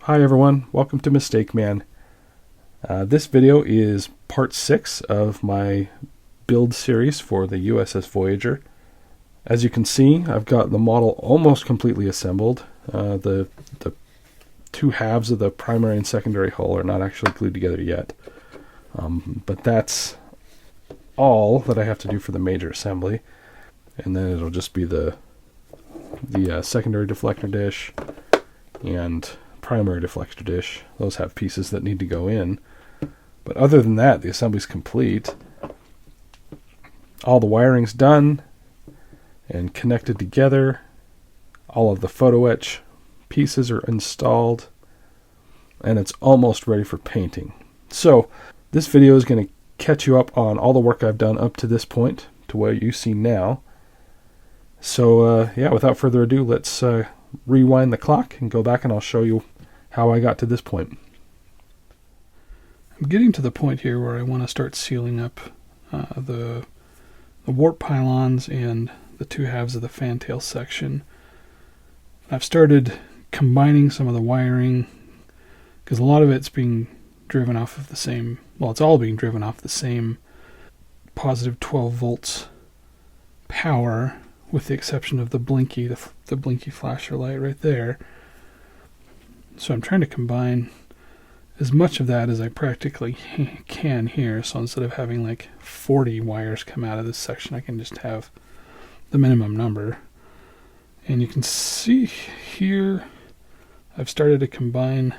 Hi everyone, welcome to Mistake Man. This video is part 6 of my build series for the USS Voyager. As you can see, I've got the model almost completely assembled. The two halves of the primary and secondary hull are not actually glued together yet. But that's all that I have to do for the major assembly. And then it'll just be the secondary deflector dish and primary deflector dish. Those have pieces that need to go in. But other than that, the assembly's complete. All the wiring's done and connected together. All of the photo etch pieces are installed. And it's almost ready for painting. So this video is going to catch you up on all the work I've done up to this point, to where you see now. So yeah, without further ado, let's rewind the clock and go back, and I'll show you how I got to this point. I'm getting to the point here where I want to start sealing up the warp pylons and the two halves of the fantail section. I've started combining some of the wiring because a lot of it's being driven off of the same, well, it's all being driven off the same positive 12 volts power, with the exception of the blinky flasher light right there. So I'm trying to combine as much of that as I practically can here. So instead of having like 40 wires come out of this section, I can just have the minimum number. And you can see here, I've started to combine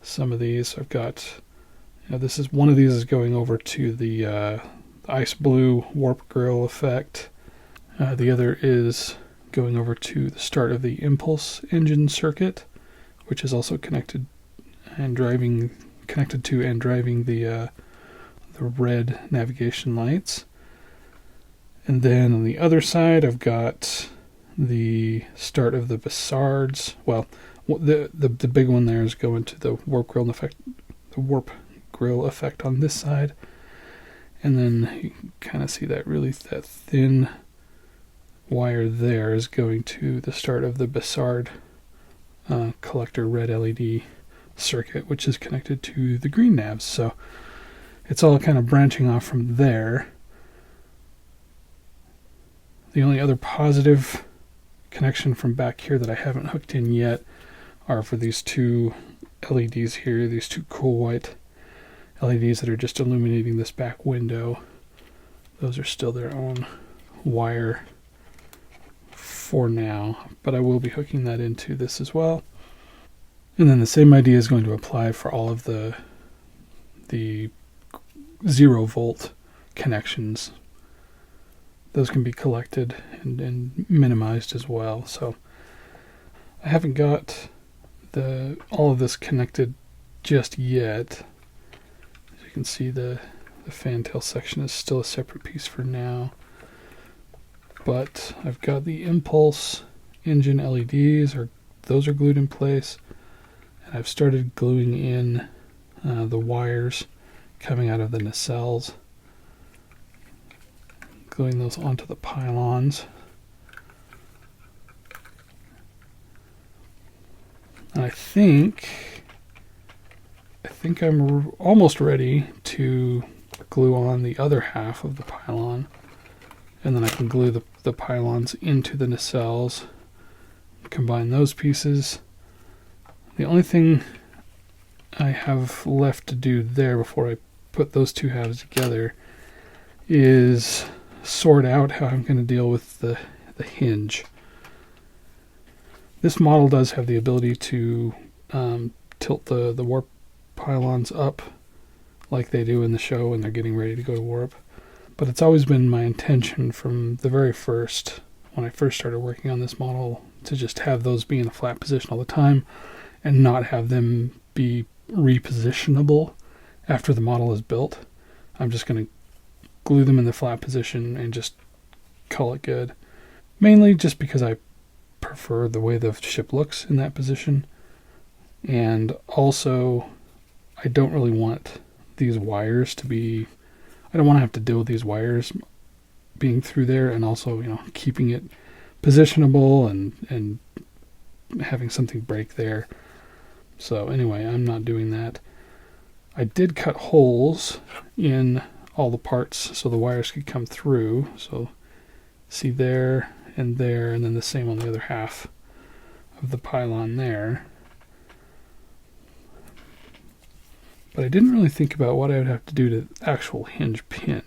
some of these. I've got, this is one of these is going over to the ice blue warp grill effect. The other is going over to the start of the impulse engine circuit, which is also connected to and driving the red navigation lights. And then on the other side, I've got the start of the Bassards. Well, the big one there is going to the warp grill effect on this side. And then you can kind of see that that thin wire there is going to the start of the Bassard collector red LED circuit, which is connected to the green navs. So it's all kind of branching off from there. The only other positive connection from back here that I haven't hooked in yet are for these two LEDs here, these two cool white LEDs that are just illuminating this back window. Those are still their own wire for now, but I will be hooking that into this as well. And then the same idea is going to apply for all of the 0 volt connections. Those can be collected and minimized as well. So I haven't got all of this connected just yet. As you can see, the fantail section is still a separate piece for now. But I've got the impulse engine LEDs, those are glued in place. And I've started gluing in the wires coming out of the nacelles, gluing those onto the pylons. And I think I'm almost ready to glue on the other half of the pylon. And then I can glue the pylons into the nacelles, combine those pieces. The only thing I have left to do there before I put those two halves together is sort out how I'm going to deal with the hinge. This model does have the ability to tilt the warp pylons up like they do in the show when they're getting ready to go to warp. But it's always been my intention from the very first, when I first started working on this model, to just have those be in a flat position all the time and not have them be repositionable after the model is built. I'm just going to glue them in the flat position and just call it good. Mainly just because I prefer the way the ship looks in that position. And also, I don't really want these wires to be... I don't want to have to deal with these wires being through there, and also, keeping it positionable and having something break there. So anyway, I'm not doing that. I did cut holes in all the parts so the wires could come through. So see there, and then the same on the other half of the pylon there. But I didn't really think about what I would have to do to the actual hinge pin.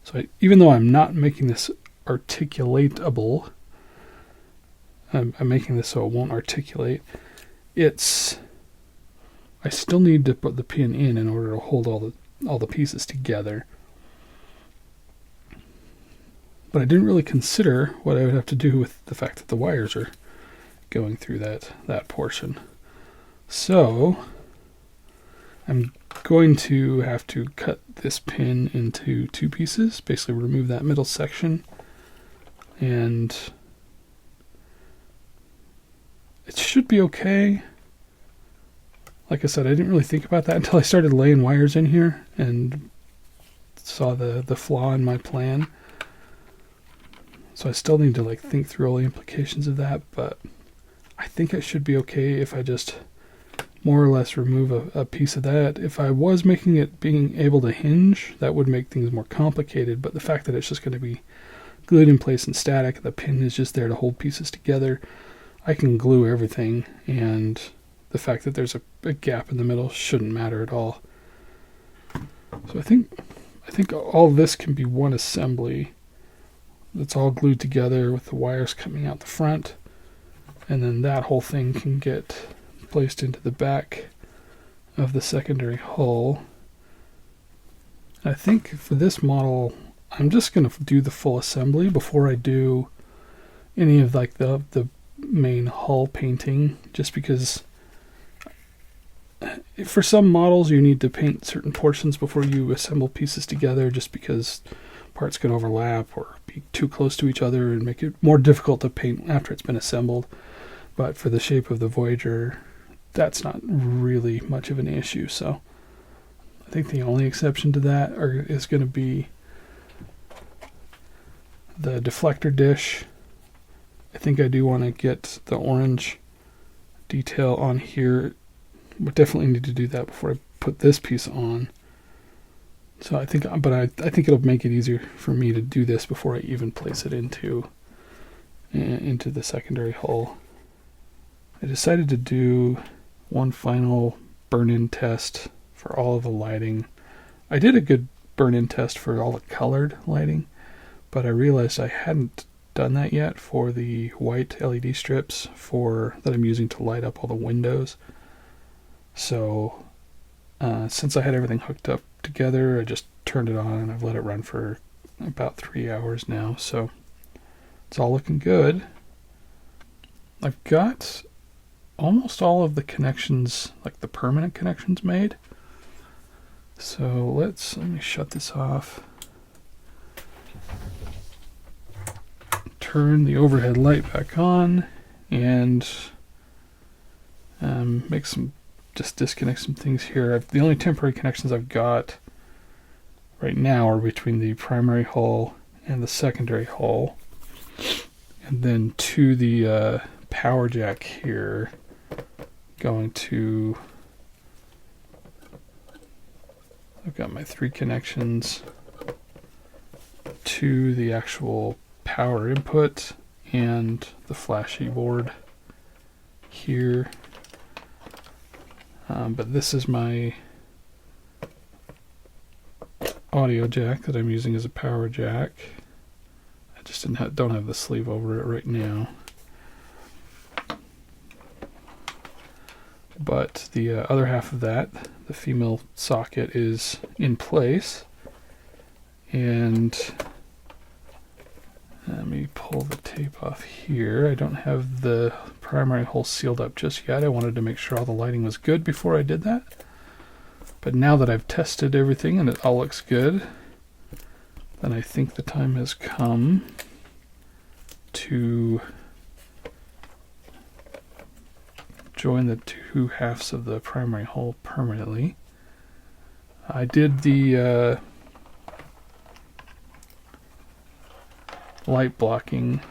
So even though I'm not making this articulatable, I'm making this so it won't articulate, I still need to put the pin in order to hold all the pieces together. But I didn't really consider what I would have to do with the fact that the wires are going through that portion. So I'm going to have to cut this pin into two pieces, basically remove that middle section, and it should be okay. Like I said, I didn't really think about that until I started laying wires in here and saw the flaw in my plan. So I still need to think through all the implications of that, but I think it should be okay if I just more or less remove a piece of that. If I was making it being able to hinge, that would make things more complicated, but the fact that it's just going to be glued in place and static, the pin is just there to hold pieces together, I can glue everything, and the fact that there's a gap in the middle shouldn't matter at all. So I think all this can be one assembly that's all glued together with the wires coming out the front, and then that whole thing can get placed into the back of the secondary hull. I think for this model, I'm just going to do the full assembly before I do any of the main hull painting, just because for some models you need to paint certain portions before you assemble pieces together, just because parts can overlap or be too close to each other and make it more difficult to paint after it's been assembled. But for the shape of the Voyager, that's not really much of an issue. So I think the only exception to that is going to be the deflector dish. I think I do want to get the orange detail on here. We definitely need to do that before I put this piece on. So I think it'll make it easier for me to do this before I even place it into the secondary hull. I decided to do one final burn-in test for all of the lighting. I did a good burn-in test for all the colored lighting, but I realized I hadn't done that yet for the white LED strips that I'm using to light up all the windows. So since I had everything hooked up together, I just turned it on and I've let it run for about 3 hours now. So it's all looking good. I've got almost all of the connections, like the permanent connections, made. So let me shut this off. Turn the overhead light back on and disconnect some things here. The only temporary connections I've got right now are between the primary hull and the secondary hull, and then to the power jack here, I've got my 3 connections to the actual power input and the flashy board here. But this is my audio jack that I'm using as a power jack. I just don't have the sleeve over it right now. But the other half of that, the female socket, is in place. And let me pull the tape off here. I don't have the primary hull sealed up just yet. I wanted to make sure all the lighting was good before I did that. But now that I've tested everything and it all looks good, then I think the time has come to join the 2 halves of the primary hull permanently. I did the light blocking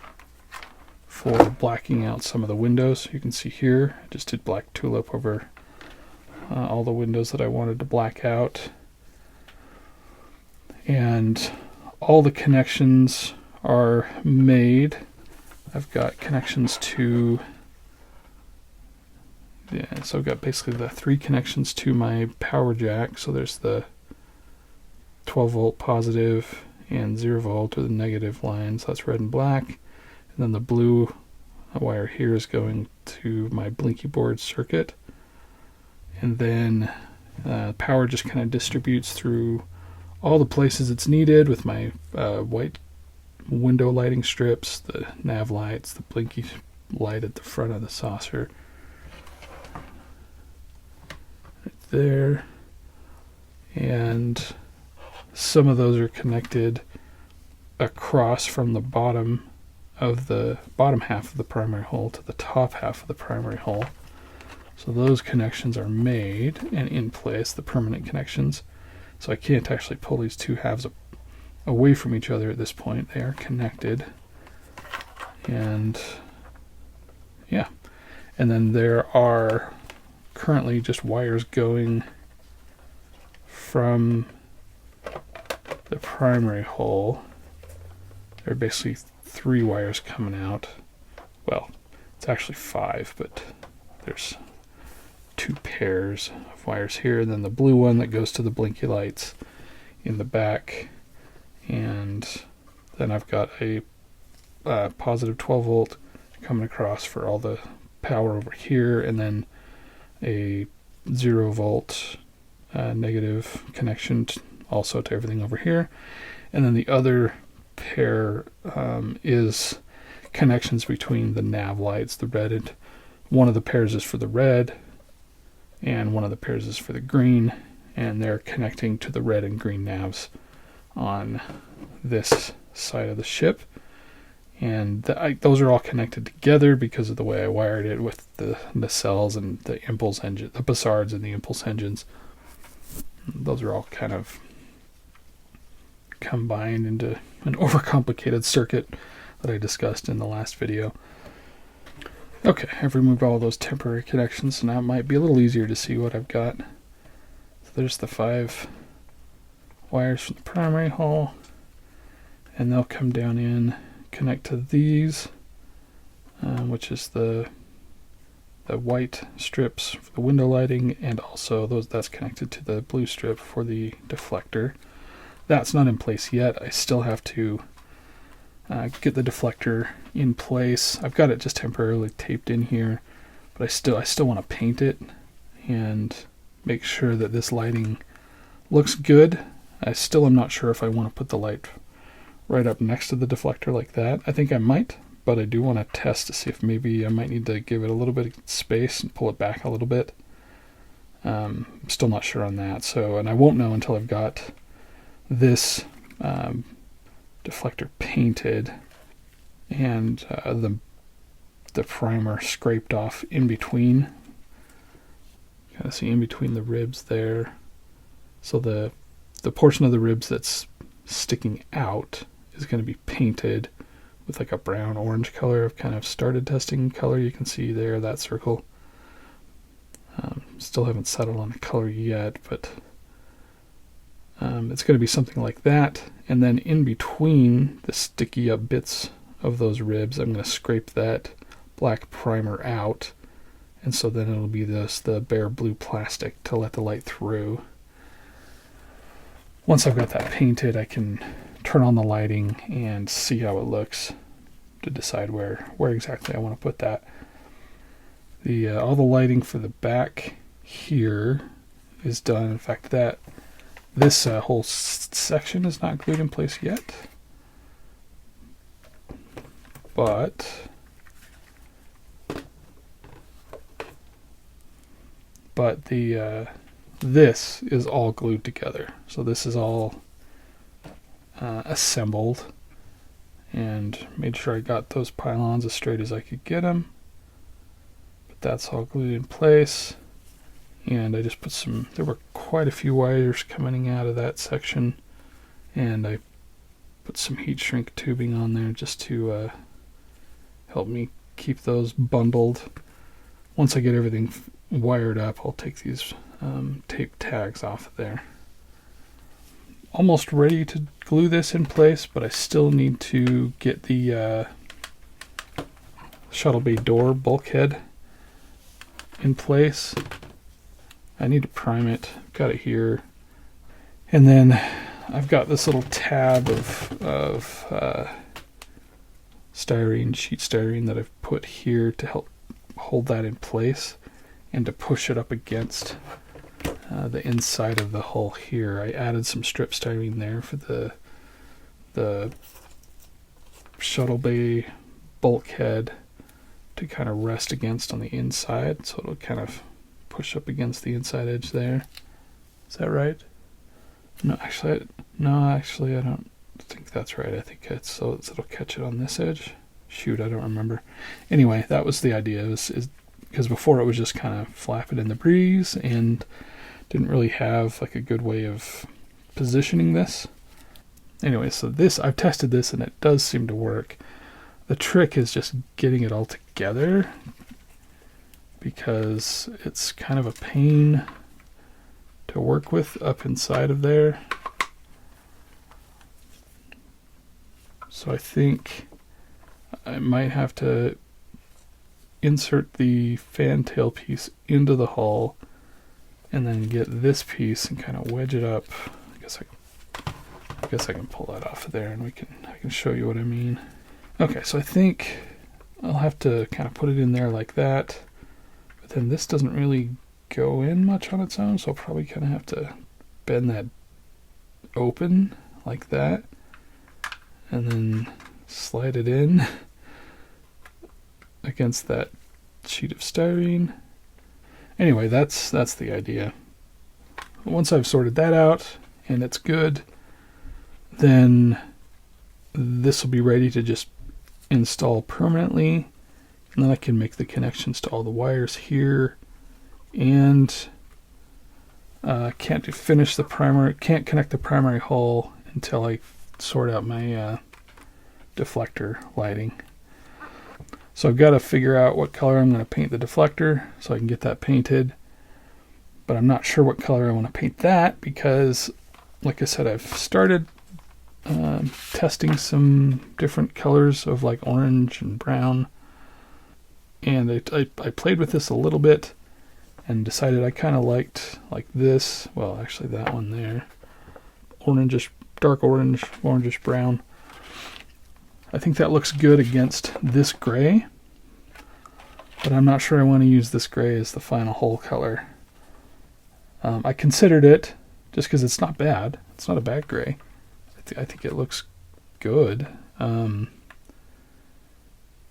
for blacking out some of the windows. You can see here, I just did black tulip over all the windows that I wanted to black out. And all the connections are made. I've got connections to, so I've got basically the 3 connections to my power jack. So there's the 12 volt positive and 0 volt, or the negative line, so that's red and black. And then the blue wire here is going to my blinky board circuit. And then power just kind of distributes through all the places it's needed with my white window lighting strips, the nav lights, the blinky light at the front of the saucer. Right there. And some of those are connected across from the bottom half of the primary hull to the top half of the primary hull. So those connections are made and in place, the permanent connections. So I can't actually pull these 2 halves away from each other at this point. They are connected. And yeah. And then there are currently just wires going from the primary hull. There are basically 3 wires coming out. Well, it's actually 5, but there's 2 pairs of wires here, and then the blue one that goes to the blinky lights in the back. And then I've got a positive 12 volt coming across for all the power over here, and then a 0 volt negative connection also to everything over here. And then the other pair is connections between the nav lights, the red, and one of the pairs is for the red and one of the pairs is for the green, and they're connecting to the red and green navs on this side of the ship. And those are all connected together because of the way I wired it with the nacelles and the impulse engine, the Bussards and the impulse engines. Those are all kind of combined into an overcomplicated circuit that I discussed in the last video. Okay, I've removed all those temporary connections, so now it might be a little easier to see what I've got. So there's the 5 wires from the primary hull, and they'll come down in, connect to these, which is the white strips for the window lighting, and also that's connected to the blue strip for the deflector. That's not in place yet. I still have to get the deflector in place. I've got it just temporarily taped in here, but I still want to paint it and make sure that this lighting looks good. I still am not sure if I want to put the light right up next to the deflector like that. I think I might, but I do want to test to see if maybe I might need to give it a little bit of space and pull it back a little bit. I'm still not sure on that. And I won't know until I've got this deflector painted and the primer scraped off in between. Kind of see in between the ribs there. So the portion of the ribs that's sticking out is going to be painted with like a brown orange color. I've kind of started testing color. You can see there that circle. Still haven't settled on a color yet, but it's going to be something like that. And then in between the sticky up bits of those ribs, I'm going to scrape that black primer out. And so then it'll be the bare blue plastic to let the light through. Once I've got that painted, I can turn on the lighting and see how it looks to decide where exactly I want to put that. All the lighting for the back here is done. In fact, this whole section is not glued in place yet, but this is all glued together. So this is all assembled, and made sure I got those pylons as straight as I could get them. But that's all glued in place, and I just put there were quite a few wires coming out of that section, and I put some heat shrink tubing on there just to help me keep those bundled. Once I get everything wired up, I'll take these tape tags off of there. Almost ready to glue this in place, but I still need to get the shuttle bay door bulkhead in place. I need to prime it. I've got it here. And then I've got this little tab of styrene, sheet styrene that I've put here to help hold that in place and to push it up against the inside of the hull here. I added some strip styrene there for the shuttle bay bulkhead to kind of rest against on the inside, so it'll kind of push up against the inside edge there. Is that right? No, actually, I don't think that's right. I think it's so it'll catch it on this edge. Shoot, I don't remember. Anyway, that was the idea. Is because before it was just kind of flapping in the breeze and didn't really have like a good way of positioning this. Anyway, so this, I've tested this and it does seem to work. The trick is just getting it all together, because it's kind of a pain to work with up inside of there. So I think I might have to insert the fantail piece into the hull and then get this piece and kind of wedge it up. I guess I can pull that off of there and I can show you what I mean. Okay, so I think I'll have to kind of put it in there like that, but then this doesn't really go in much on its own, so I'll probably kind of have to bend that open like that and then slide it in against that sheet of styrene. Anyway, that's the idea. Once I've sorted that out and it's good, then this will be ready to just install permanently, and then I can make the connections to all the wires here, and can't connect the primary hull until I sort out my deflector lighting. So I've got to figure out what color I'm going to paint the deflector so I can get that painted, but I'm not sure what color I want to paint that, because like I said, I've started testing some different colors of like orange and brown, and I played with this a little bit and decided I kind of liked like this, well actually that one there, orangish, dark orange, orangish brown. I think that looks good against this gray, but I'm not sure I want to use this gray as the final hull color. I considered it just because it's not bad. It's not a bad gray. I think it looks good. And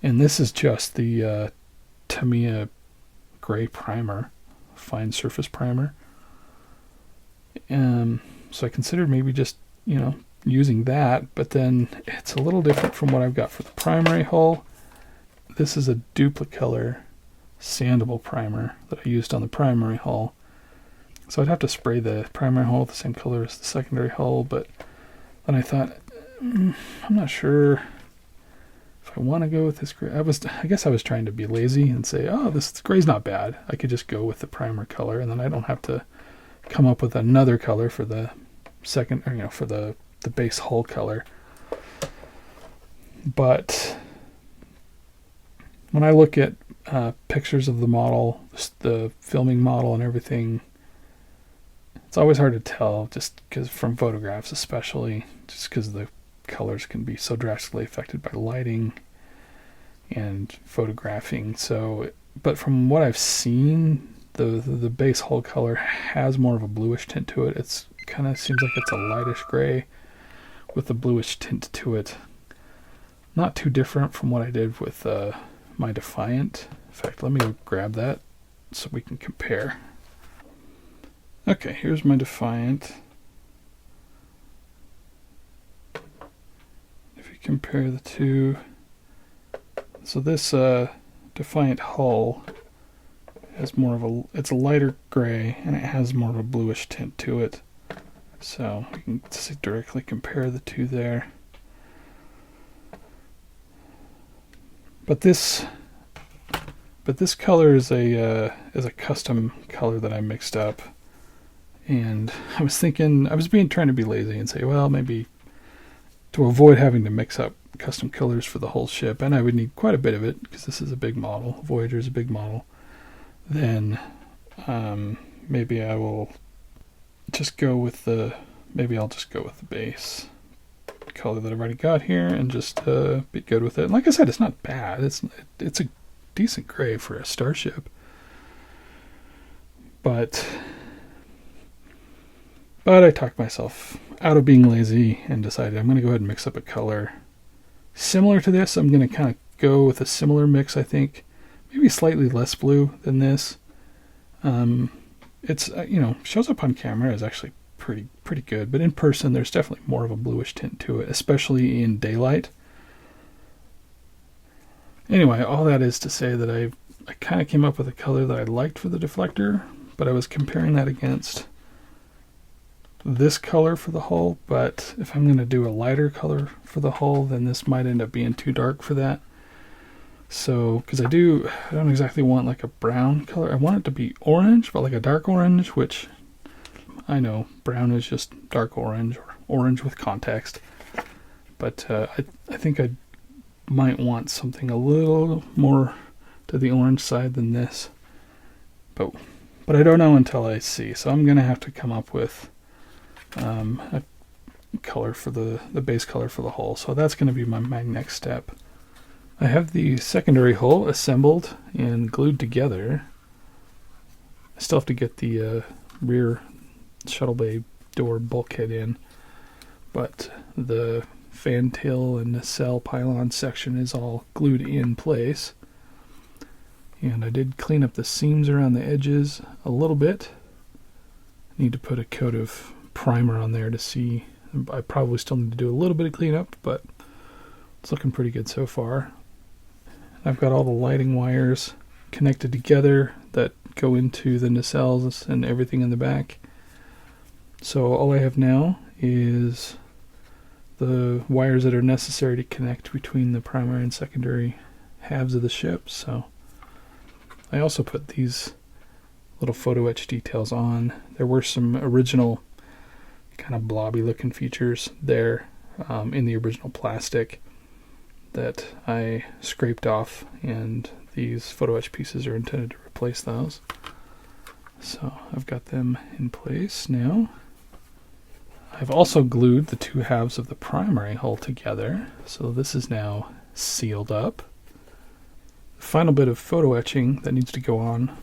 this is just the Tamiya gray primer, fine surface primer. So I considered maybe just, using that, but then it's a little different from what I've got for the primary hull. This is a duplicolor sandable primer that I used on the primary hull. So I'd have to spray the primary hull the same color as the secondary hull, but then I thought, I'm not sure if I want to go with this gray. I guess I was trying to be lazy and say, oh, this gray's not bad. I could just go with the primer color, and then I don't have to come up with another color for the second, or for the base hull color. But when I look at pictures of the model, the filming model and everything, it's always hard to tell, just because from photographs especially, just because the colors can be so drastically affected by lighting and photographing. So, but from what I've seen, the base hull color has more of a bluish tint to it. It's kind of seems like it's a lightish gray with a bluish tint to it. Not too different from what I did with my Defiant. In fact, let me go grab that so we can compare. Okay, here's my Defiant. If you compare the two, so this Defiant hull has more of it's a lighter gray, and it has more of a bluish tint to it. So we can directly compare the two there. But this color is a custom color that I mixed up. And I was thinking, trying to be lazy and say, well, maybe to avoid having to mix up custom colors for the whole ship, and I would need quite a bit of it because this is a big model. Voyager is a big model. Then maybe I will just go with maybe I'll just go with the base color that I've already got here and just be good with it. And like I said, it's not bad. It's a decent gray for a starship. But I talked myself out of being lazy and decided I'm going to go ahead and mix up a color similar to this. I'm going to kind of go with a similar mix, I think. Maybe slightly less blue than this. It's, shows up on camera as actually pretty good, but in person there's definitely more of a bluish tint to it, especially in daylight. Anyway, all that is to say that I kind of came up with a color that I liked for the deflector, but I was comparing that against this color for the hull. But if I'm going to do a lighter color for the hull, then this might end up being too dark for that. So, because I don't exactly want like a brown color. I want it to be orange, but like a dark orange, which I know brown is just dark orange or orange with context. But I think I might want something a little more to the orange side than this. But I don't know until I see. So I'm going to have to come up with a color for the base color for the hull. So that's going to be my next step. I have the secondary hull assembled and glued together. I still have to get the rear shuttle bay door bulkhead in, but the fantail and nacelle pylon section is all glued in place. And I did clean up the seams around the edges a little bit. Need to put a coat of primer on there to see. I probably still need to do a little bit of cleanup, but it's looking pretty good so far. I've got all the lighting wires connected together that go into the nacelles and everything in the back. So all I have now is the wires that are necessary to connect between the primary and secondary halves of the ship. So I also put these little photo etch details on. There were some original kind of blobby looking features there in the original plastic that I scraped off, and these photo etch pieces are intended to replace those. So I've got them in place now. I've also glued the two halves of the primary hull together, so this is now sealed up. The final bit of photo etching that needs to go on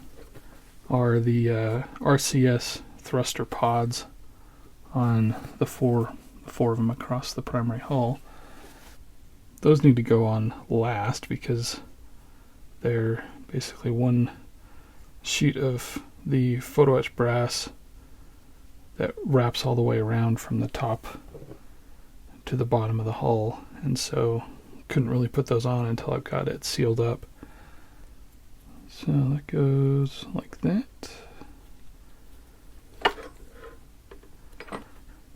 are the RCS thruster pods on the four of them across the primary hull. Those need to go on last because they're basically one sheet of the photo etch brass that wraps all the way around from the top to the bottom of the hull, and so couldn't really put those on until I've got it sealed up. So that goes like that.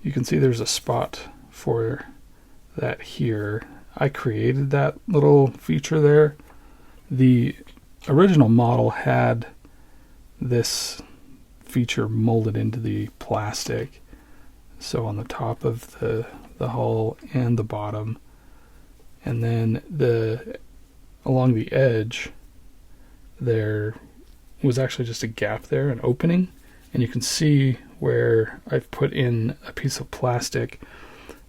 You can see there's a spot for that here. I created that little feature there. The original model had this feature molded into the plastic. So on the top of the hull and the bottom, and then along the edge there was actually just a gap there, an opening, and you can see where I've put in a piece of plastic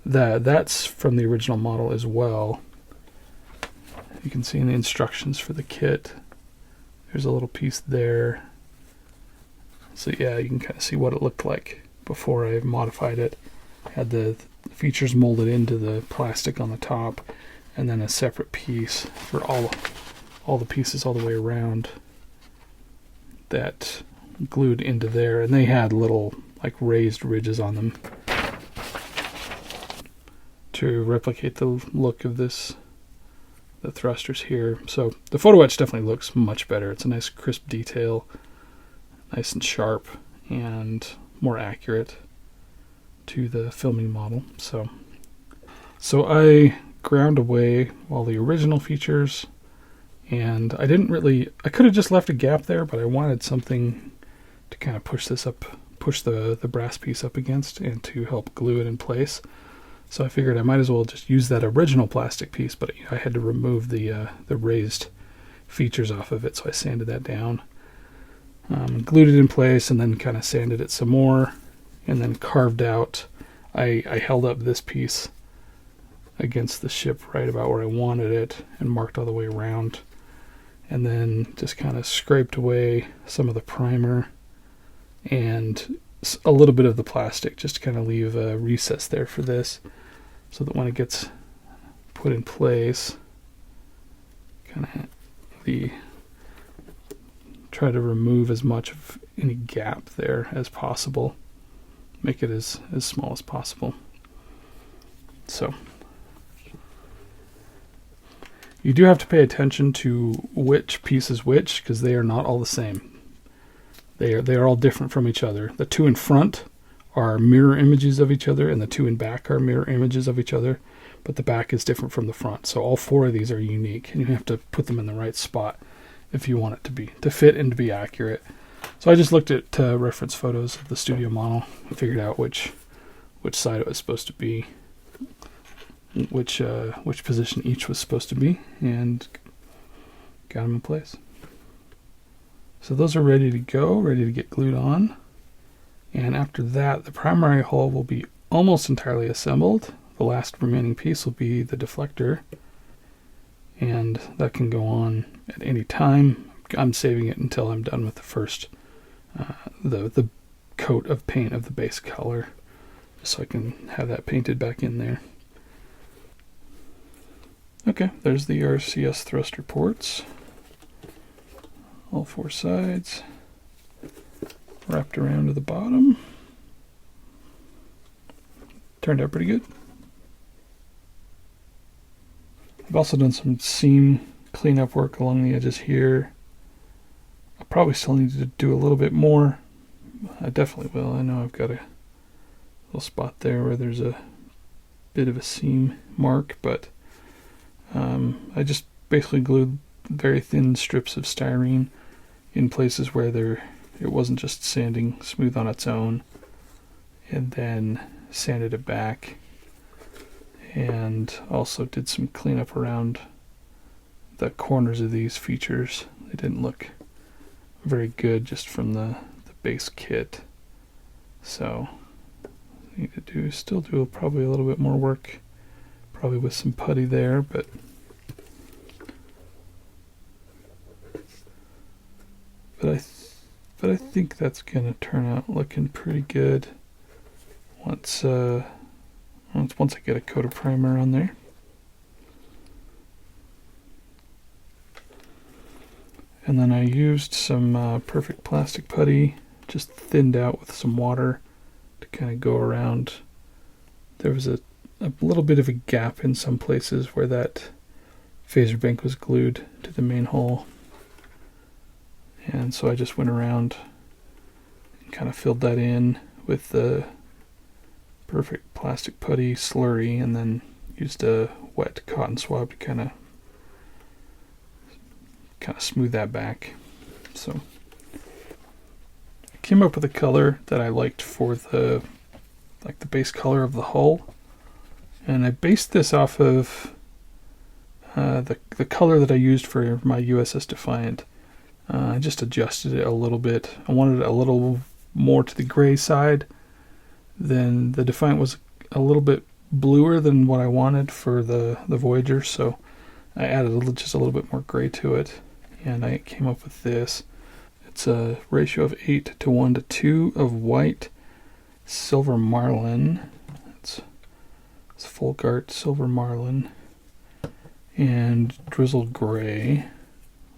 that's from the original model as well. You can see in the instructions for the kit there's a little piece there. So yeah, you can kind of see what it looked like before I modified it. Had the features molded into the plastic on the top, and then a separate piece for all the pieces all the way around that glued into there, and they had little like raised ridges on them to replicate the look of the thrusters here. So the photo etch definitely looks much better. It's a nice crisp detail, nice and sharp, and more accurate to the filming model. So I ground away all the original features, and I could have just left a gap there, but I wanted something to kind of push this up push the brass piece up against and to help glue it in place. So I figured I might as well just use that original plastic piece, but I had to remove the raised features off of it, so I sanded that down, glued it in place, and then kind of sanded it some more, and then carved out. I held up this piece against the ship right about where I wanted it and marked all the way around, and then just kind of scraped away some of the primer and a little bit of the plastic, just to kind of leave a recess there for this, so that when it gets put in place, kind of try to remove as much of any gap there as possible, make it as small as possible. So you do have to pay attention to which piece is which, because they are not all the same. They are all different from each other. The two in front are mirror images of each other, and the two in back are mirror images of each other, but the back is different from the front. So all four of these are unique, and you have to put them in the right spot if you want it to fit and to be accurate. So I just looked at reference photos of the studio model and figured out which side it was supposed to be, which position each was supposed to be, and got them in place. So those are ready to go, ready to get glued on. And after that, the primary hull will be almost entirely assembled. The last remaining piece will be the deflector, and that can go on at any time. I'm saving it until I'm done with the first, the coat of paint of the base color, so I can have that painted back in there. Okay, there's the RCS thruster ports, all four sides, wrapped around to the bottom. Turned out pretty good. I've also done some seam cleanup work along the edges here. I probably still need to do a little bit more. I definitely will. I know I've got a little spot there where there's a bit of a seam mark, but I just basically glued very thin strips of styrene in places where it wasn't just sanding smooth on its own, and then sanded it back, and also did some cleanup around the corners of these features. They didn't look very good just from the base kit, so I need to still do probably a little bit more work, probably with some putty there, but I think that's gonna turn out looking pretty good once I get a coat of primer on there. And then I used some perfect plastic putty, just thinned out with some water to kind of go around. There was a little bit of a gap in some places where that phaser bank was glued to the main hull. And so I just went around and kind of filled that in with the perfect plastic putty slurry, and then used a wet cotton swab to kind of smooth that back. So I came up with a color that I liked for the base color of the hull, and I based this off of the color that I used for my USS Defiant. I just adjusted it a little bit. I wanted it a little more to the gray side. Then the Defiant was a little bit bluer than what I wanted for the Voyager, so I added just a little bit more gray to it, and I came up with this. It's a ratio of 8:1:2 of white silver marlin. It's Fulgart silver marlin and drizzled gray,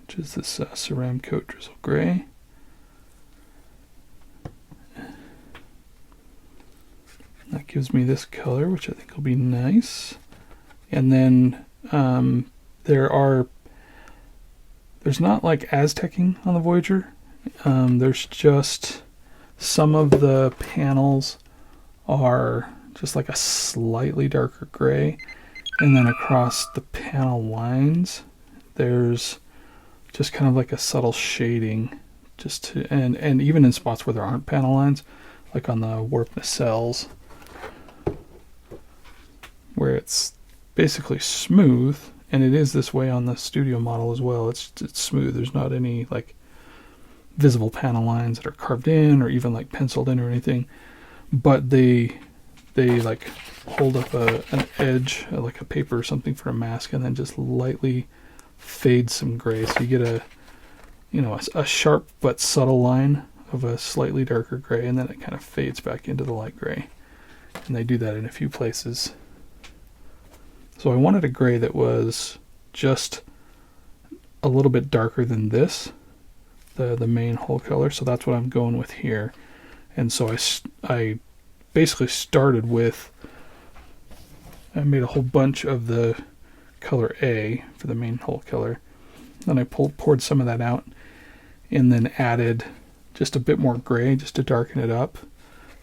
which is this Ceramcoat drizzle gray. That gives me this color, which I think will be nice. And then there's not like Aztecing on the Voyager. There's just some of the panels are just like a slightly darker gray, and then across the panel lines there's just kind of like a subtle shading, and even in spots where there aren't panel lines, like on the warp nacelles, where it's basically smooth, and it is this way on the studio model as well. It's smooth. There's not any like visible panel lines that are carved in or even like penciled in or anything, but they like hold up an edge, like a paper or something for a mask, and then just lightly fade some gray, so you get a sharp but subtle line of a slightly darker gray, and then it kind of fades back into the light gray. And they do that in a few places. So I wanted a gray that was just a little bit darker than this, the main hull color, so that's what I'm going with here. And so I basically started with, I made a whole bunch of the color A for the main hull color. Then I poured some of that out and then added just a bit more gray just to darken it up.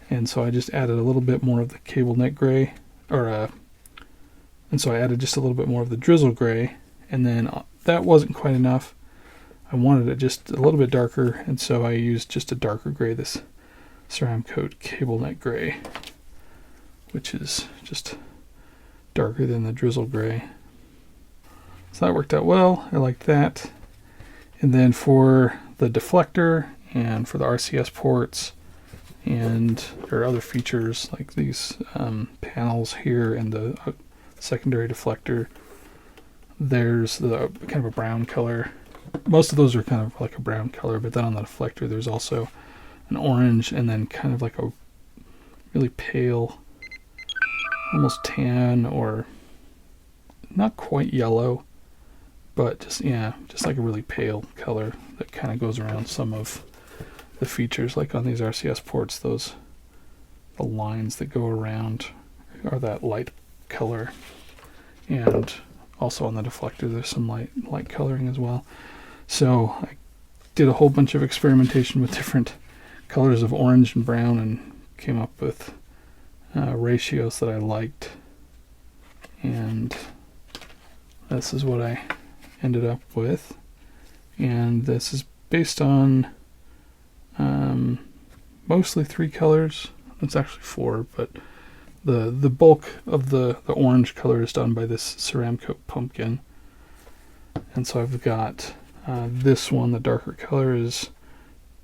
And so I just added a little bit more of the cable net gray, and so I added just a little bit more of the drizzle gray, and then that wasn't quite enough. I wanted it just a little bit darker, and so I used just a darker gray, this Ceramcoat cable net gray, which is just darker than the drizzle gray. So that worked out well. I like that. And then for the deflector and for the RCS ports and there are other features like these panels here and the secondary deflector, there's the kind of a brown color. Most of those are kind of like a brown color, but then on the deflector there's also an orange and then kind of like a really pale, almost tan or not quite yellow, but just like a really pale color that kind of goes around some of the features. Like on these RCS ports, the lines that go around are that light color, and also on the deflector there's some light coloring as well. So I did a whole bunch of experimentation with different colors of orange and brown and came up with ratios that I liked, and this is what I ended up with. And this is based on mostly 3 colors. It's actually 4, but the bulk of the orange color is done by this Ceramcoat pumpkin. And so I've got this one, the darker color is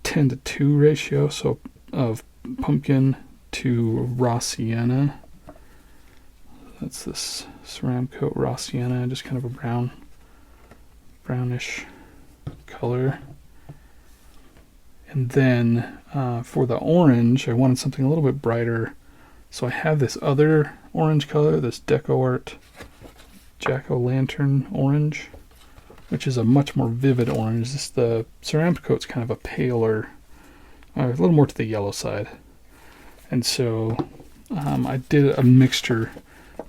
10:2 ratio, so of pumpkin to raw sienna. That's this Ceramcoat raw sienna, just kind of a brownish color. And then for the orange, I wanted something a little bit brighter. So I have this other orange color, this DecoArt Jack-o'-lantern orange, which is a much more vivid orange. The Ceramcoat's kind of a paler, a little more to the yellow side. And so I did a mixture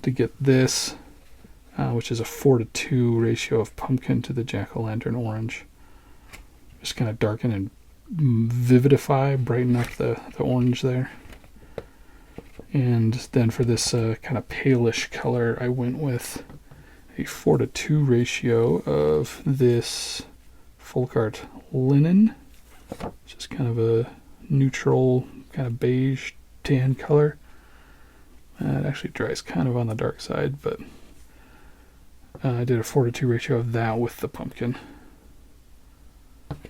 to get this, which is a 4:2 ratio of pumpkin to the Jack-o'-lantern orange. Just kind of darken and vividify, brighten up the orange there. And then for this kind of palish color, I went with a 4:2 ratio of this Folkart linen, which is kind of a neutral, kind of beige tan color. It actually dries kind of on the dark side, but I did a 4:2 ratio of that with the pumpkin.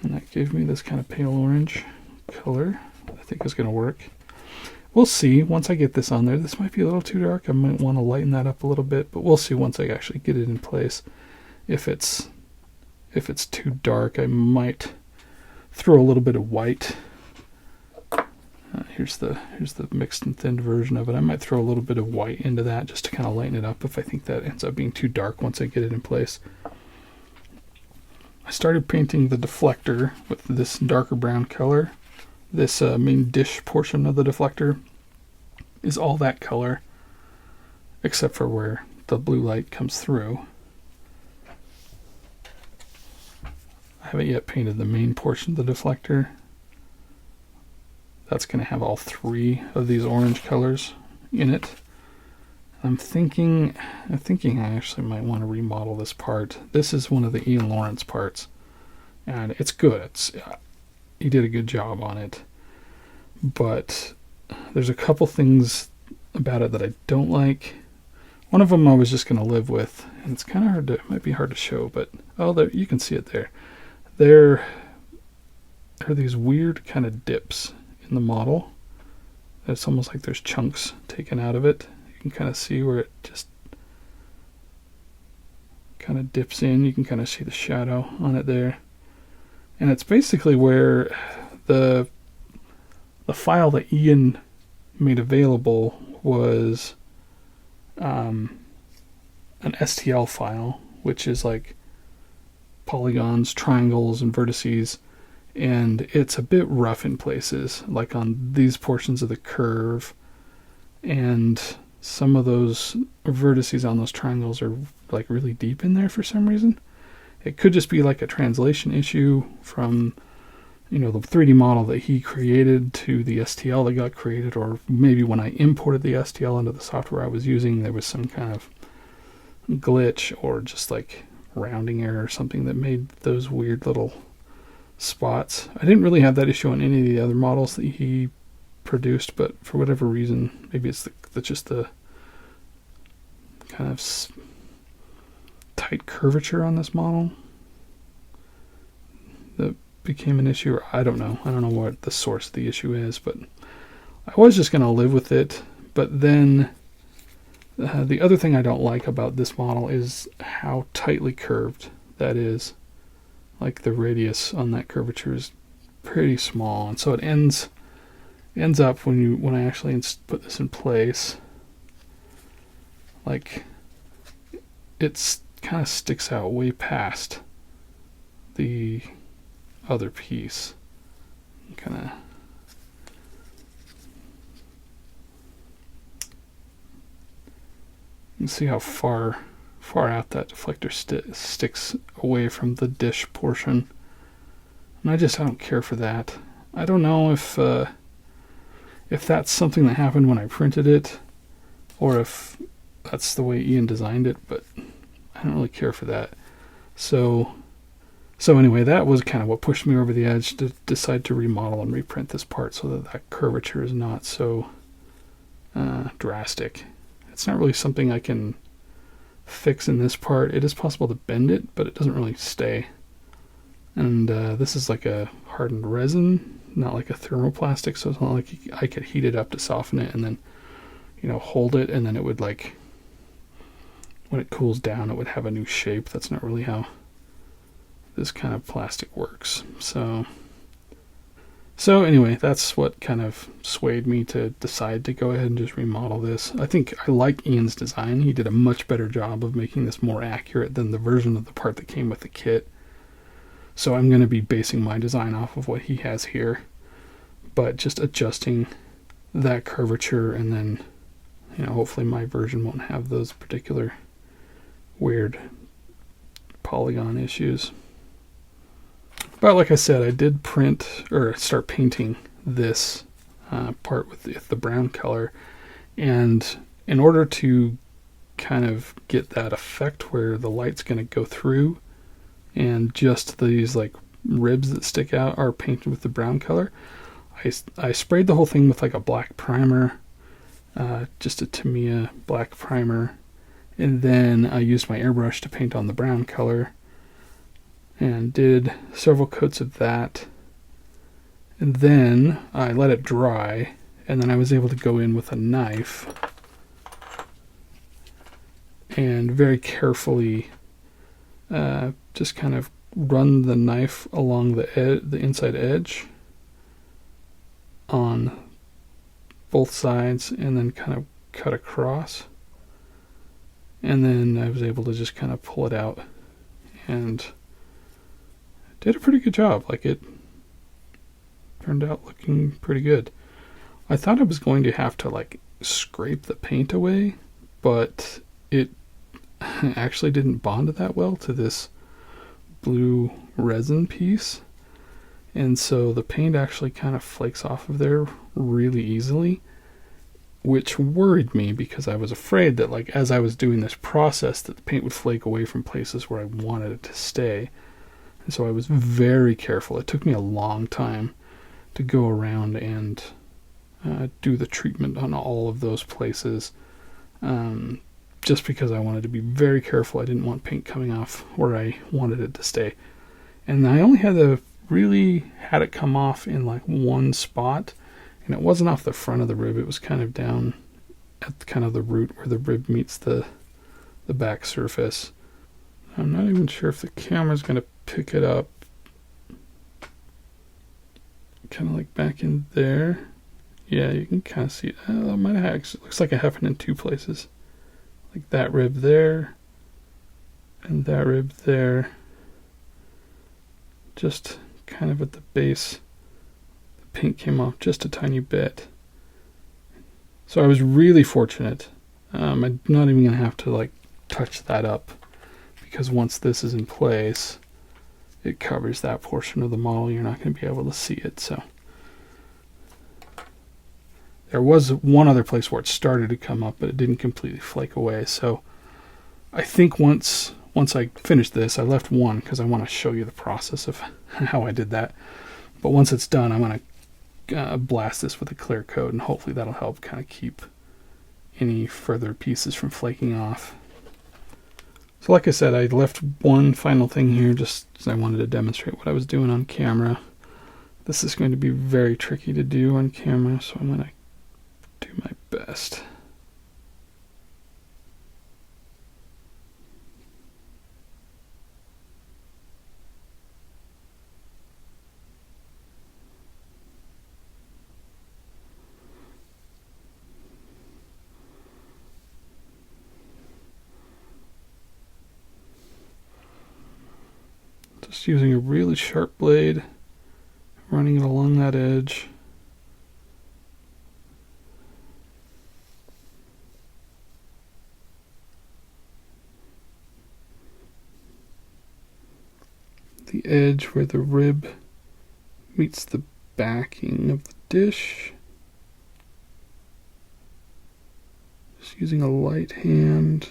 And that gave me this kind of pale orange color I think is going to work. We'll see once I get this on there. This might be a little too dark. I might want to lighten that up a little bit, but we'll see once I actually get it in place. If it's too dark, I might throw a little bit of white. Here's the mixed and thinned version of it. I might throw a little bit of white into that just to kind of lighten it up if I think that ends up being too dark once I get it in place. I started painting the deflector with this darker brown color. This main dish portion of the deflector is all that color, except for where the blue light comes through. I haven't yet painted the main portion of the deflector. That's going to have all 3 of these orange colors in it. I'm thinking I actually might want to remodel this part. This is one of the Ian Lawrence parts, and it's good. He did a good job on it, but there's a couple things about it that I don't like. One of them I was just going to live with, and it's kind of hard to, it might be hard to show, but oh, there, you can see it there. There are these weird kind of dips in the model. It's almost like there's chunks taken out of it. You can kind of see where it just kind of dips in. You can kind of see the shadow on it there. And it's basically where the file that Ian made available was an STL file, which is like polygons, triangles, and vertices, and it's a bit rough in places, like on these portions of the curve, and some of those vertices on those triangles are like really deep in there for some reason. It could just be like a translation issue from, you know, the 3D model that he created to the STL that got created, or maybe when I imported the STL into the software I was using, there was some kind of glitch or just like rounding error or something that made those weird little spots. I didn't really have that issue on any of the other models that he produced, but for whatever reason, maybe it's just the kind of tight curvature on this model that became an issue, or I don't know what the source of the issue is, but I was just going to live with it. But then the other thing I don't like about this model is how tightly curved that is. Like the radius on that curvature is pretty small, and so it ends up when I actually put this in place, like it's kind of sticks out way past the other piece. Kind of you can see how far out that deflector sticks away from the dish portion, and I don't care for that. I don't know if that's something that happened when I printed it, or if that's the way Ian designed it, but I don't really care for that. So anyway, that was kind of what pushed me over the edge to decide to remodel and reprint this part so that curvature is not so drastic. It's not really something I can fix in this part. It is possible to bend it, but it doesn't really stay. And this is like a hardened resin, not like a thermoplastic, so it's not like I could heat it up to soften it and then, you know, hold it, and then it would, like, when it cools down, it would have a new shape. That's not really how this kind of plastic works. So anyway, that's what kind of swayed me to decide to go ahead and just remodel this. I think I like Ian's design. He did a much better job of making this more accurate than the version of the part that came with the kit. So I'm going to be basing my design off of what he has here, but just adjusting that curvature, and then, you know, hopefully my version won't have those particular weird polygon issues. But like I said, I did start painting this part with the brown color, and in order to kind of get that effect where the light's going to go through and just these like ribs that stick out are painted with the brown color, I sprayed the whole thing with like a black primer, just a Tamiya black primer, and then I used my airbrush to paint on the brown color and did several coats of that, and then I let it dry, and then I was able to go in with a knife and very carefully just kind of run the knife along the inside edge on both sides, and then kind of cut across, and then I was able to just kind of pull it out, and did a pretty good job. Like, it turned out looking pretty good. I thought I was going to have to like scrape the paint away, but it actually didn't bond that well to this blue resin piece, and so the paint actually kind of flakes off of there really easily, which worried me because I was afraid that, like, as I was doing this process, that the paint would flake away from places where I wanted it to stay. And so I was very careful. It took me a long time to go around and do the treatment on all of those places, just because I wanted to be very careful. I didn't want paint coming off where I wanted it to stay. And I only had it come off in like one spot, and it wasn't off the front of the rib. It was kind of down at kind of the root where the rib meets the back surface. I'm not even sure if the camera's going to pick it up. Kind of like back in there. Yeah, you can kind of see it. That might have actually, looks like it happened in two places. Like that rib there and that rib there. Just kind of at the base. The paint came off just a tiny bit. So I was really fortunate. I'm not even going to have to like touch that up, because once this is in place, it covers that portion of the model. You're not going to be able to see it. So there was one other place where it started to come up, but it didn't completely flake away. So I think once I finished this, I left one because I want to show you the process of how I did that. But once it's done, I'm going to blast this with a clear coat, and hopefully that'll help kind of keep any further pieces from flaking off. So like I said, I left one final thing here just because I wanted to demonstrate what I was doing on camera. This is going to be very tricky to do on camera, so I'm going to do my best. Just using a really sharp blade, running it along that edge. The edge where the rib meets the backing of the dish. Just using a light hand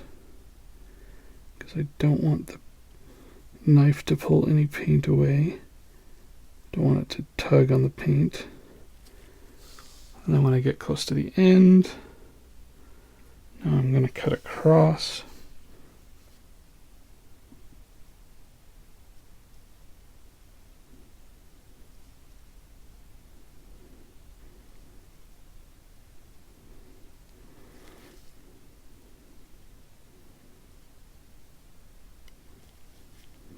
because I don't want the knife to pull any paint away. Don't want it to tug on the paint. And then when I get close to the end, now I'm going to cut across.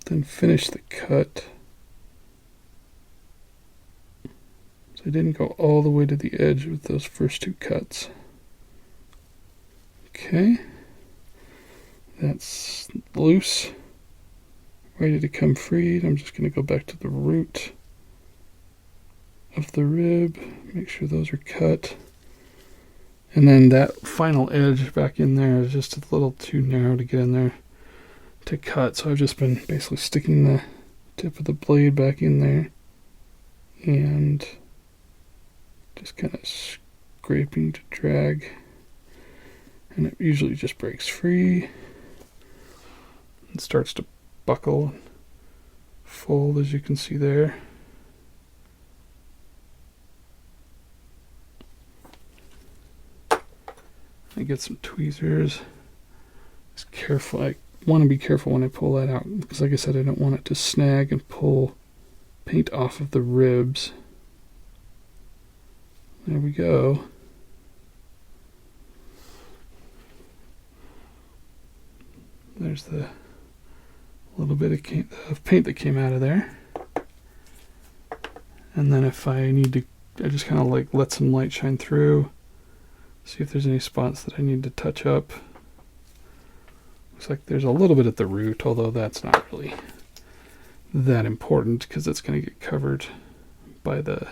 Then finish the cut. So I didn't go all the way to the edge with those first two cuts. Okay, that's loose, ready to come free. I'm just going to go back to the root of the rib, make sure those are cut. And then that final edge back in there is just a little too narrow to get in there to cut, so I've just been basically sticking the tip of the blade back in there and just kind of scraping to drag, and it usually just breaks free and starts to buckle and fold, as you can see there. I get some tweezers. Just careful. I want to be careful when I pull that out because, like I said, I don't want it to snag and pull paint off of the ribs. There we go. There's the little bit of paint that came out of there. And then if I need to, I just kind of like let some light shine through, see if there's any spots that I need to touch up. Looks like there's a little bit at the root, although that's not really that important because it's going to get covered by the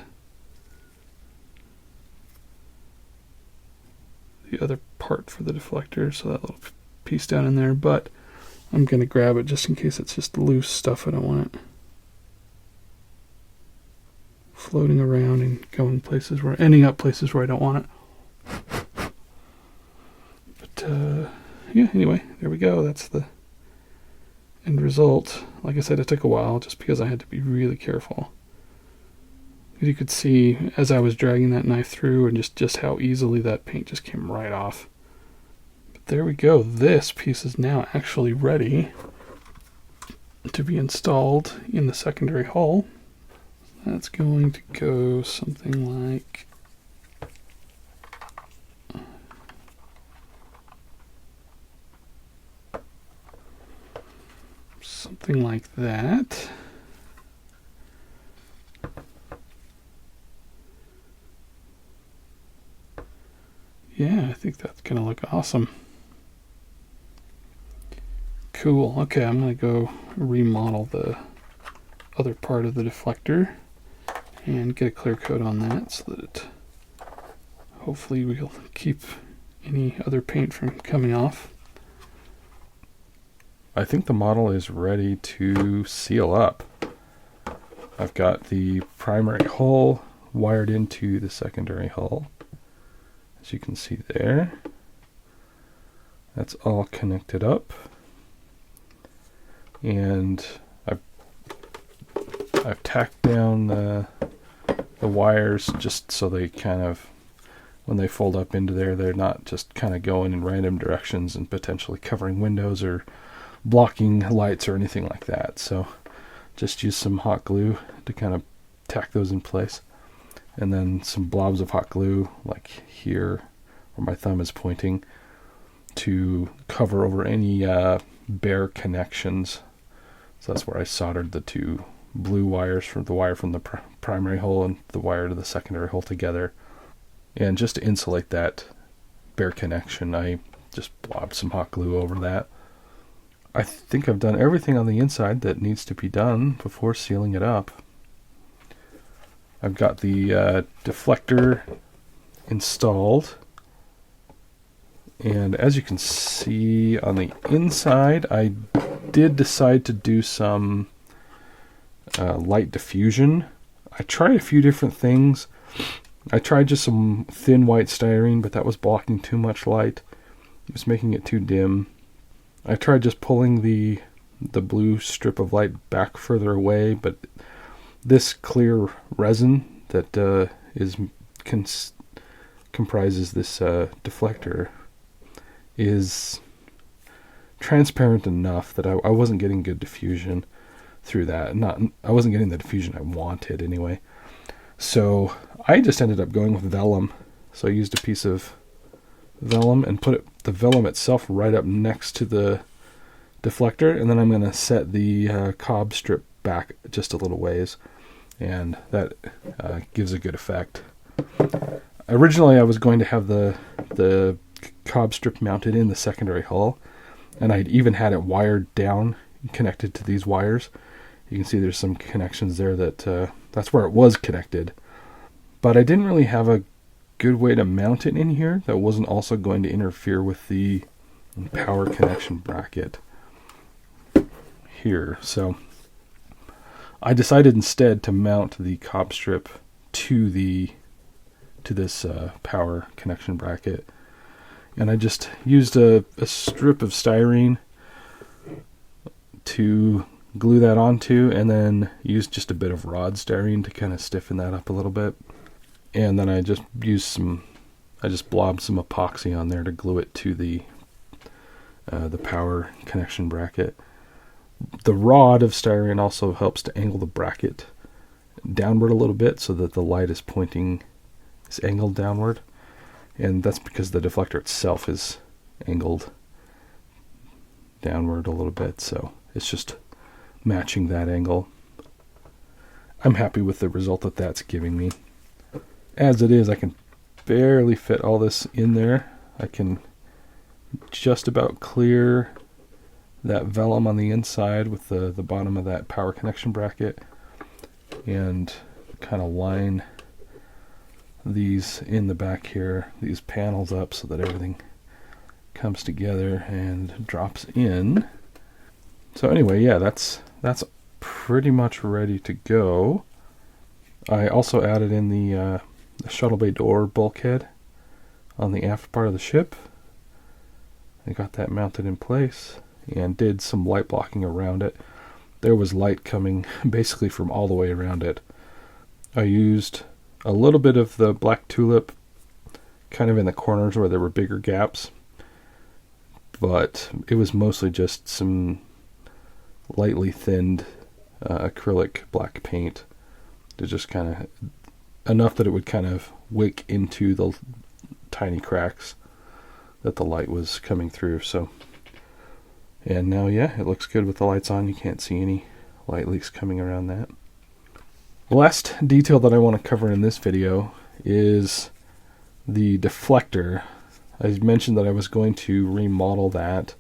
other part for the deflector, so that little piece down in there, but I'm going to grab it just in case it's just loose stuff. I don't want it floating around and going places where, ending up places where I don't want it. But yeah, anyway, there we go. That's the end result. Like I said, it took a while just because I had to be really careful. You could see as I was dragging that knife through and just how easily that paint just came right off. But there we go. This piece is now actually ready to be installed in the secondary hull. That's going to go something like that. Yeah, I think that's going to look awesome. Cool. Okay, I'm going to go remodel the other part of the deflector and get a clear coat on that so that it hopefully we'll keep any other paint from coming off. I think the model is ready to seal up. I've got the primary hull wired into the secondary hull. As you can see there, that's all connected up. And I've tacked down the wires just so they kind of, when they fold up into there, they're not just kind of going in random directions and potentially covering windows or blocking lights or anything like that. So just use some hot glue to kind of tack those in place, and then some blobs of hot glue like here where my thumb is pointing to cover over any bare connections. So that's where I soldered the two blue wires, from the wire from the primary hole and the wire to the secondary hole together. And just to insulate that bare connection, I just blobbed some hot glue over that. I think I've done everything on the inside that needs to be done before sealing it up. I've got the deflector installed, and as you can see on the inside, I did decide to do some light diffusion. I tried a few different things. I tried just some thin white styrene, but that was blocking too much light. It was making it too dim. I tried just pulling the blue strip of light back further away, but this clear resin that comprises this deflector is transparent enough that I wasn't getting good diffusion through that. I wasn't getting the diffusion I wanted anyway. So I just ended up going with vellum. So I used a piece of vellum and put the vellum itself right up next to the deflector, and then I'm going to set the cob strip back just a little ways, and that gives a good effect. Originally I was going to have the cob strip mounted in the secondary hull, and I'd even had it wired down, connected to these wires. You can see there's some connections there that's where it was connected. But I didn't really have a good way to mount it in here that wasn't also going to interfere with the power connection bracket here. So I decided instead to mount the cob strip to this power connection bracket, and I just used a strip of styrene to glue that onto, and then used just a bit of rod styrene to kind of stiffen that up a little bit. And then I just blobbed some epoxy on there to glue it to the power connection bracket. The rod of styrene also helps to angle the bracket downward a little bit so that the light is angled downward. And that's because the deflector itself is angled downward a little bit, so it's just matching that angle. I'm happy with the result that that's giving me. As it is, I can barely fit all this in there. I can just about clear that vellum on the inside with the bottom of that power connection bracket, and kind of line these in the back here, these panels up so that everything comes together and drops in. So anyway, yeah, that's pretty much ready to go. I also added in the shuttle bay door bulkhead on the aft part of the ship. I got that mounted in place and did some light blocking around it. There was light coming basically from all the way around it. I used a little bit of the black tulip kind of in the corners where there were bigger gaps, but it was mostly just some lightly thinned acrylic black paint to just kind of enough that it would kind of wick into the tiny cracks that the light was coming through. So, and now, yeah, it looks good with the lights on. You can't see any light leaks coming around that. The last detail that I want to cover in this video is the deflector. I mentioned that I was going to remodel that,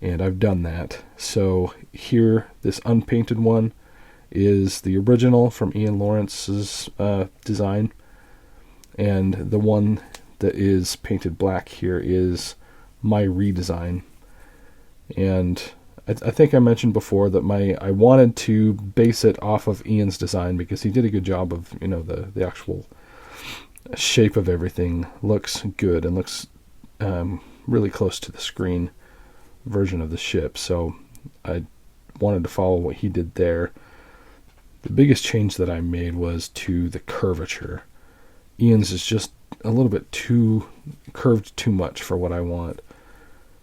and I've done that. So here, this unpainted one is the original from Ian Lawrence's design, and the one that is painted black here is my redesign. And I think I mentioned before that I wanted to base it off of Ian's design because he did a good job of, you know, the actual shape of everything looks good and looks really close to the screen version of the ship. So I wanted to follow what he did there. The biggest change that I made was to the curvature. Ian's is just a little bit too curved too much for what I want.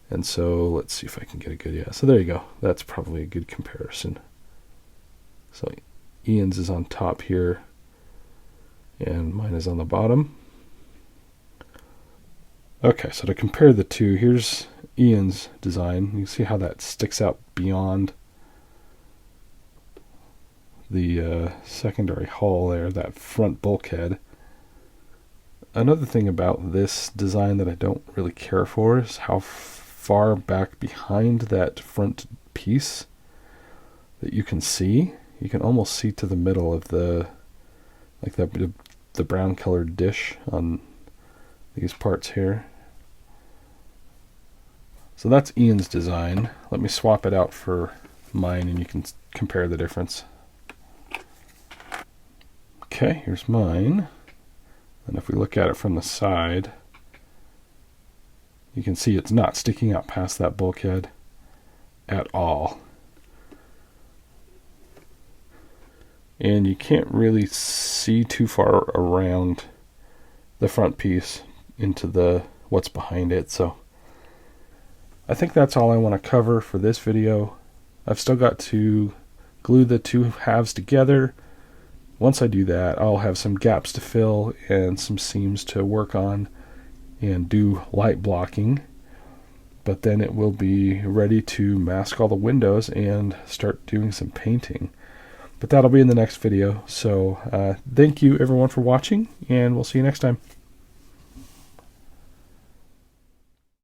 And so let's see if I can get a good, yeah. So there you go. That's probably a good comparison. So Ian's is on top here, and mine is on the bottom. Okay, so to compare the two, here's Ian's design. You can see how that sticks out beyond the secondary hull there, that front bulkhead. Another thing about this design that I don't really care for is how far back behind that front piece that you can see. You can almost see to the middle of the brown colored dish on these parts here. So that's Ian's design. Let me swap it out for mine and you can compare the difference. Okay, here's mine. And if we look at it from the side, you can see it's not sticking out past that bulkhead at all. And you can't really see too far around the front piece into what's behind it. So I think that's all I want to cover for this video. I've still got to glue the two halves together. Once I do that, I'll have some gaps to fill and some seams to work on and do light blocking. But then it will be ready to mask all the windows and start doing some painting. But that'll be in the next video. So thank you everyone for watching, and we'll see you next time.